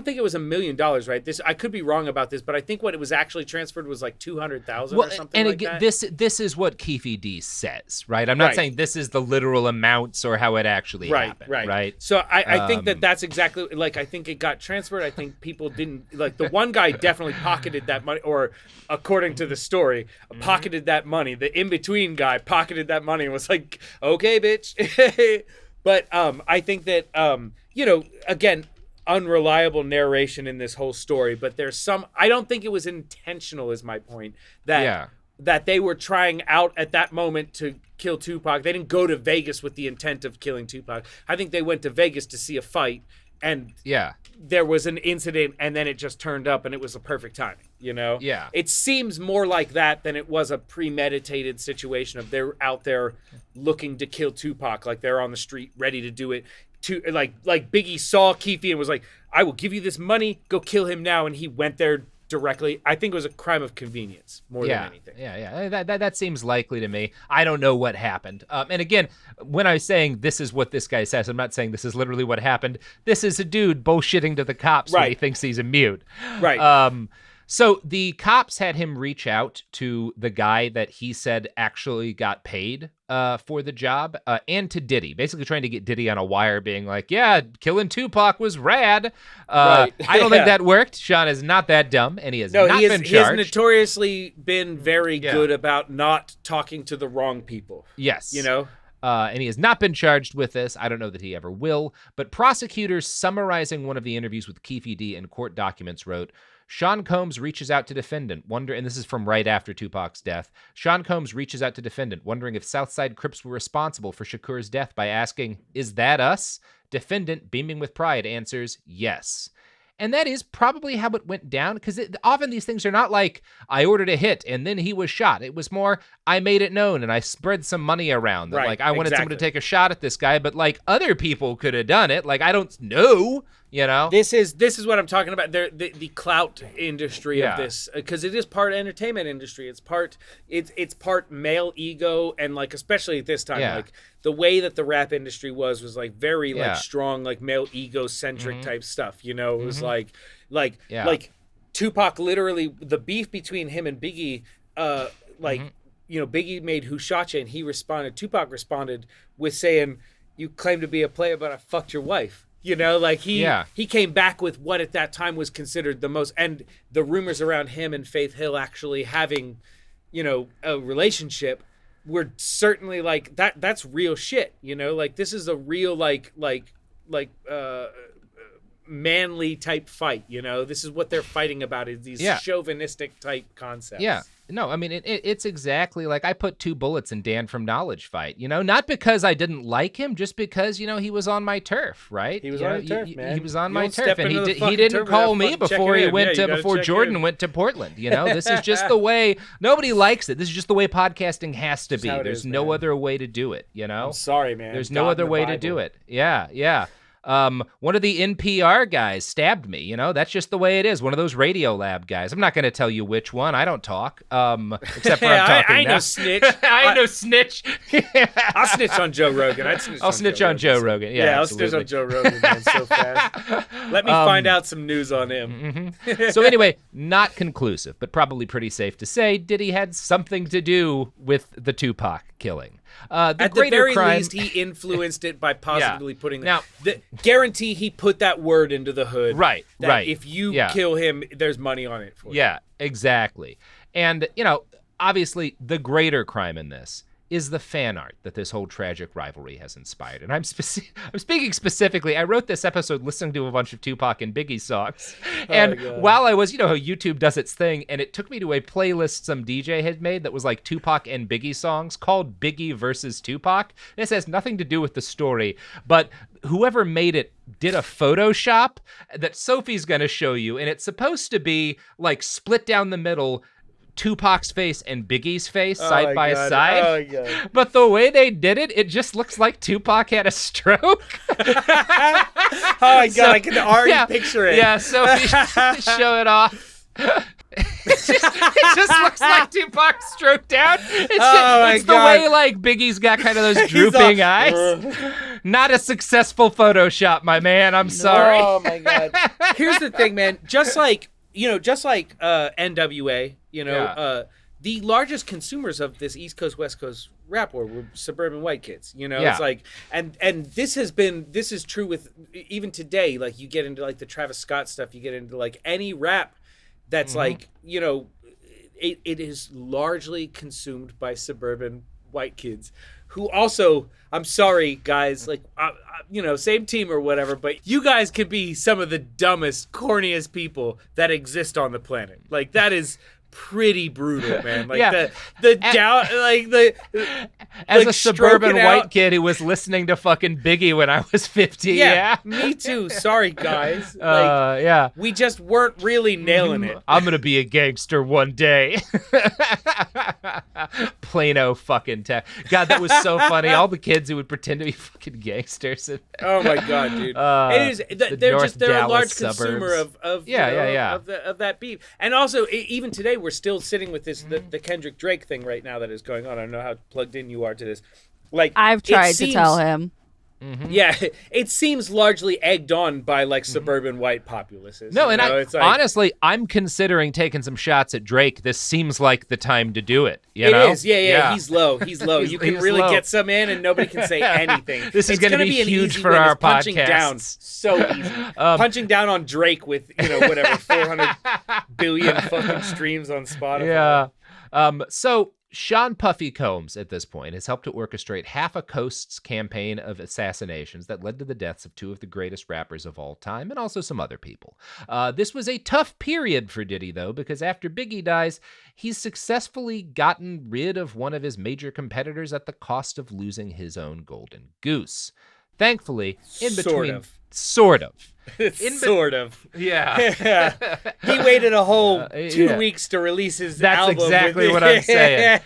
think it was $1 million, right? I could be wrong about this, but I think what it was actually transferred was like 200,000 or something and like again, that. This is what Keefe D says, right? I'm not saying this is the literal amounts or how it actually happened, right? So I think that's exactly, like, I think it got transferred. I think people didn't, like, the one guy definitely pocketed that money, or according to the story, pocketed that money. The in-between guy pocketed that money and was like, okay, bitch. But I think that, again, unreliable narration in this whole story, but there's some, I don't think it was intentional is my point, that they were trying out at that moment to kill Tupac. They didn't go to Vegas with the intent of killing Tupac. I think they went to Vegas to see a fight, and there was an incident, and then it just turned up, and it was a perfect timing, it seems more like that than it was a premeditated situation of they're out there looking to kill Tupac, like they're on the street ready to do it. Like Biggie saw Keefe and was like, I will give you this money, go kill him now, and he went there directly. I think it was a crime of convenience more than anything. That seems likely to me. I don't know what happened. And again, when I was saying this is what this guy says, I'm not saying this is literally what happened. This is a dude bullshitting to the cops when he thinks he's immune. Right. So the cops had him reach out to the guy that he said actually got paid for the job, and to Diddy, basically trying to get Diddy on a wire, being like, yeah, killing Tupac was rad. I don't think that worked. Sean is not that dumb, and he has not been charged. He has notoriously been very good about not talking to the wrong people. Yes. And he has not been charged with this. I don't know that he ever will. But prosecutors summarizing one of the interviews with Keefe D in court documents wrote, Sean Combs reaches out to defendant, and this is from right after Tupac's death. Sean Combs reaches out to defendant, wondering if Southside Crips were responsible for Shakur's death by asking, is that us? Defendant, beaming with pride, answers, yes. And that is probably how it went down, because often these things are not like, I ordered a hit and then he was shot. It was more, I made it known and I spread some money around. That, like, I wanted someone to take a shot at this guy, but like other people could have done it. Like, I don't know, This is what I'm talking about. The clout industry of this, because it is part entertainment industry. It's part male ego, and like especially at this time, like the way that the rap industry was like very like strong, like male ego centric type stuff. It was like Tupac literally, the beef between him and Biggie, Biggie made Who Shot Ya, and Tupac responded with saying, you claim to be a player, but I fucked your wife. He came back with what at that time was considered the most, and the rumors around him and Faith Hill actually having, a relationship were certainly like that's real shit. This is a real manly type fight. This is what they're fighting about, is these chauvinistic type concepts. No, I mean, it's exactly like I put 2 bullets in Dan from Knowledge Fight, not because I didn't like him, just because, he was on my turf, right? He was on your turf, man. He was on my turf, and he didn't call me before Jordan went to Portland. This is just the way, nobody likes it. This is just the way podcasting has to be. There's no other way to do it, I'm sorry, man. There's no other way to do it. Yeah. One of the NPR guys stabbed me, that's just the way it is. One of those Radio Lab guys. I'm not going to tell you which one. I don't talk. Except for I'm talking I ain't now. No snitch. I ain't no snitch. I'll snitch on Joe Rogan. I'll snitch on Joe Rogan. Yeah, I'll snitch on Joe Rogan, man, so fast. Let me find out some news on him. So anyway, not conclusive, but probably pretty safe to say Diddy had something to do with the Tupac killing. At the very least, he influenced it by possibly putting guarantee he put that word into the hood. Right. If you kill him, there's money on it for you. Yeah, exactly. And, obviously the greater crime in this is the fan art that this whole tragic rivalry has inspired. And I'm speaking specifically, I wrote this episode listening to a bunch of Tupac and Biggie songs. And while I was, how YouTube does its thing, and it took me to a playlist some DJ had made that was like Tupac and Biggie songs called Biggie versus Tupac. This has nothing to do with the story, but whoever made it did a Photoshop that Sophie's going to show you, and it's supposed to be like split down the middle, Tupac's face and Biggie's face side by side. Oh, God. But the way they did it, it just looks like Tupac had a stroke. Oh my God, I can already picture it. Yeah, Sophie, show it off. It just looks like Tupac stroked out. It's the way like Biggie's got kind of those drooping eyes. Not a successful Photoshop, my man. I'm sorry. Oh my God. Here's the thing, man. Just like NWA, the largest consumers of this East Coast, West Coast rap war were suburban white kids, It's like, and this is true with even today, like you get into like the Travis Scott stuff, you get into like any rap that's like, it is largely consumed by suburban white kids who also, I'm sorry guys, like, same team or whatever, but you guys could be some of the dumbest, corniest people that exist on the planet. Like that is pretty brutal, man. Like as a suburban white kid who was listening to fucking Biggie when I was 50. Yeah. Me too. Sorry, guys. We just weren't really nailing it. I'm gonna be a gangster one day. Plano fucking tech. God, that was so funny. All the kids who would pretend to be fucking gangsters. Oh my God, dude. It is. They're a large consumer of that beef, and also even today. We're still sitting with this the Kendrick Drake thing right now that is going on. I don't know how plugged in you are to this. Like I've tried to tell him. Yeah, it seems largely egged on by like suburban white populaces. No, and honestly, I'm considering taking some shots at Drake. This seems like the time to do it. It is, yeah. He's low. You can really get some in, and nobody can say anything. This is going to be huge for our podcast. Punching down, so easy. Punching down on Drake with 400 billion fucking streams on Spotify. Yeah. So Sean Puffy Combs, at this point, has helped to orchestrate half a coast's campaign of assassinations that led to the deaths of 2 of the greatest rappers of all time, and also some other people. This was a tough period for Diddy, though, because after Biggie dies, he's successfully gotten rid of one of his major competitors at the cost of losing his own golden goose. Thankfully, in between... Sort of. Sort of. Yeah. He waited a whole 2 weeks to release his album. That's exactly what I'm saying.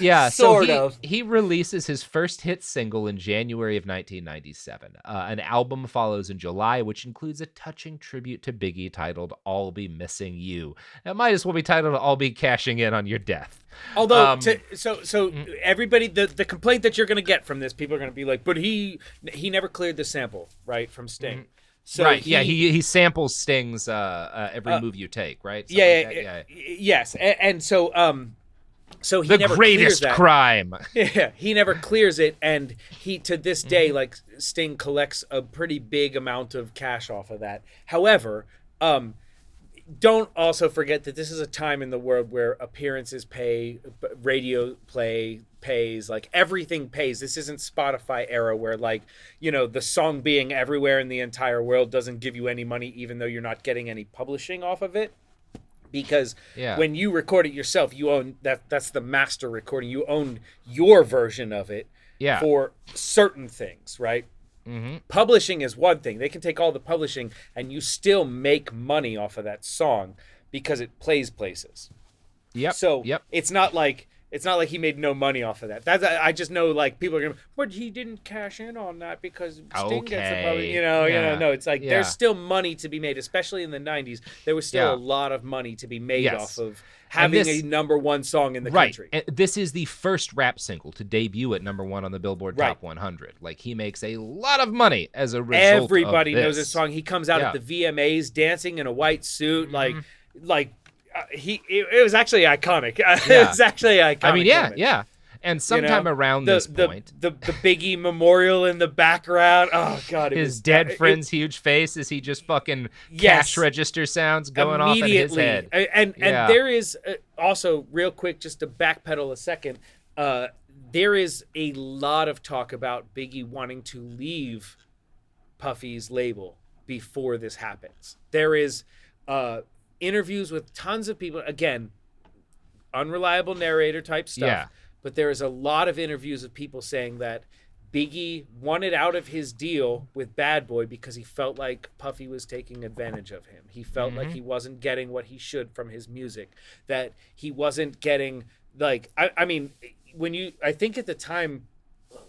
Yeah, sort so of. He releases his first hit single in January of 1997. An album follows in July, which includes a touching tribute to Biggie titled I'll Be Missing You. It might as well be titled I'll Be Cashing In on Your Death. Although, everybody, the complaint that you're going to get from this, people are going to be like, but he never cleared the sample, right, from Sting. So right, he samples Sting's every move you take, right? Yes, and so he the never greatest crime. Yeah, he never clears it, and he to this day, like Sting collects a pretty big amount of cash off of that. However, don't also forget that this is a time in the world where appearances pay, radio play pays, like everything pays. This isn't Spotify era where like, the song being everywhere in the entire world doesn't give you any money, even though you're not getting any publishing off of it. Because when you record it yourself, you own that's the master recording. You own your version of it for certain things, right? Mm-hmm. Publishing is one thing. They can take all the publishing and you still make money off of that song because it plays places. Yep. So it's not like he made no money off of that. I just know like people are going, but he didn't cash in on that because Sting gets the public. No, it's like there's still money to be made, especially in the 90s. There was still a lot of money to be made off of having a number one song in the country. And this is the first rap single to debut at number one on the Billboard Top 100. Like he makes a lot of money as a result. Everybody of this. knows this song. He comes out at the VMAs dancing in a white suit, like. It was actually iconic. It was actually iconic. I mean, And sometime around this point, the Biggie memorial in the background. Oh God, his dead friend's huge face as he just fucking cash register sounds going off in his head. And there is also real quick, just to backpedal a second. There is a lot of talk about Biggie wanting to leave Puffy's label before this happens. There is. Interviews with tons of people, again, unreliable narrator type stuff, but there is a lot of interviews of people saying that Biggie wanted out of his deal with Bad Boy because he felt like Puffy was taking advantage of him. He felt like he wasn't getting what he should from his music, that he wasn't getting, like, I mean, I think at the time,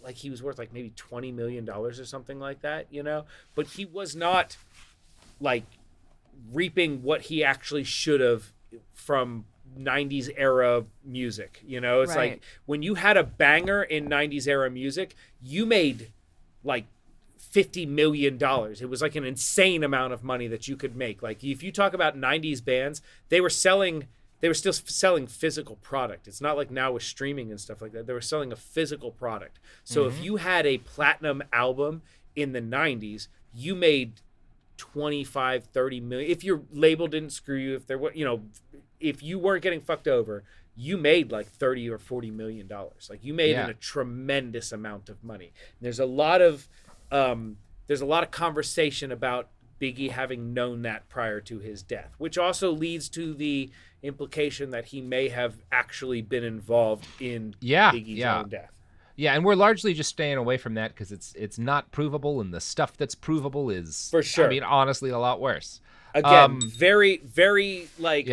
like he was worth like maybe $20 million or something like that, but he was not like reaping what he actually should have from 90s era music. It's like when you had a banger in 90s era music, you made like $50 million. It was like an insane amount of money that you could make. Like if you talk about 90s bands, they were still selling physical product. It's not like now with streaming and stuff like that. They were selling a physical product. So if you had a platinum album in the 90s, you made 25-30 million. If your label didn't screw you, if you weren't getting fucked over, you made like 30 or 40 million dollars. Like you made a tremendous amount of money. And there's a lot of conversation about Biggie having known that prior to his death, which also leads to the implication that he may have actually been involved in Biggie's own death. Yeah, and we're largely just staying away from that because it's not provable, and the stuff that's provable is, for sure, I mean, honestly, a lot worse. Again, very, very like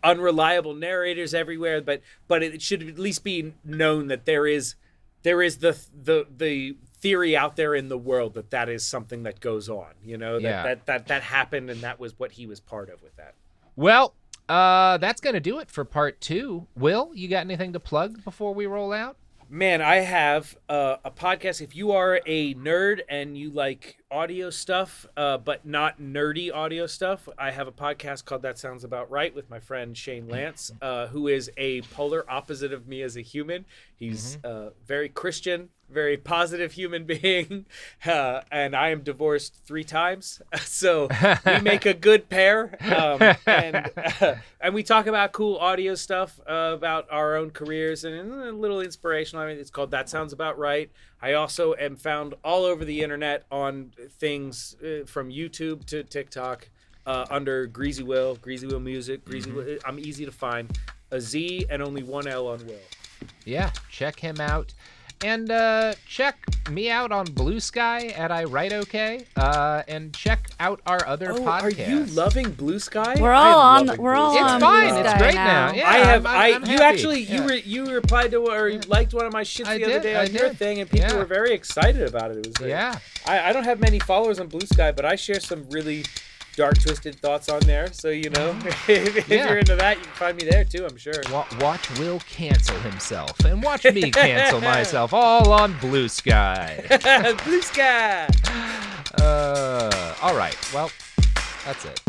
unreliable narrators everywhere, but it should at least be known that there is the theory out there in the world that is something that goes on. That happened, and that was what he was part of with that. Well, that's gonna do it for part 2. Will, you got anything to plug before we roll out? Man, I have a podcast. If you are a nerd and you like audio stuff, but not nerdy audio stuff, I have a podcast called That Sounds About Right with my friend Shane Lance, who is a polar opposite of me as a human. He's very Christian, very positive human being, and I am divorced 3 times, so we make a good pair, and we talk about cool audio stuff about our own careers and a little inspirational. I mean, it's called That Sounds About Right. I also am found all over the internet on things from YouTube to TikTok under Greasy Will Music. Will. I'm easy to find. A Z and only one L on Will. Yeah, check him out. And check me out on Blue Sky at I Write Okay. And check out our other podcasts. Are you loving Blue Sky? We're all on. It's fine. It's great now. Yeah, you replied to or liked one of my shits the other day on your thing, and people were very excited about it. It was I don't have many followers on Blue Sky, but I share some really dark, twisted thoughts on there. So, if you're into that, you can find me there too, I'm sure. Watch Will cancel himself and watch me cancel myself, all on Blue Sky. Blue Sky. All right. Well, that's it.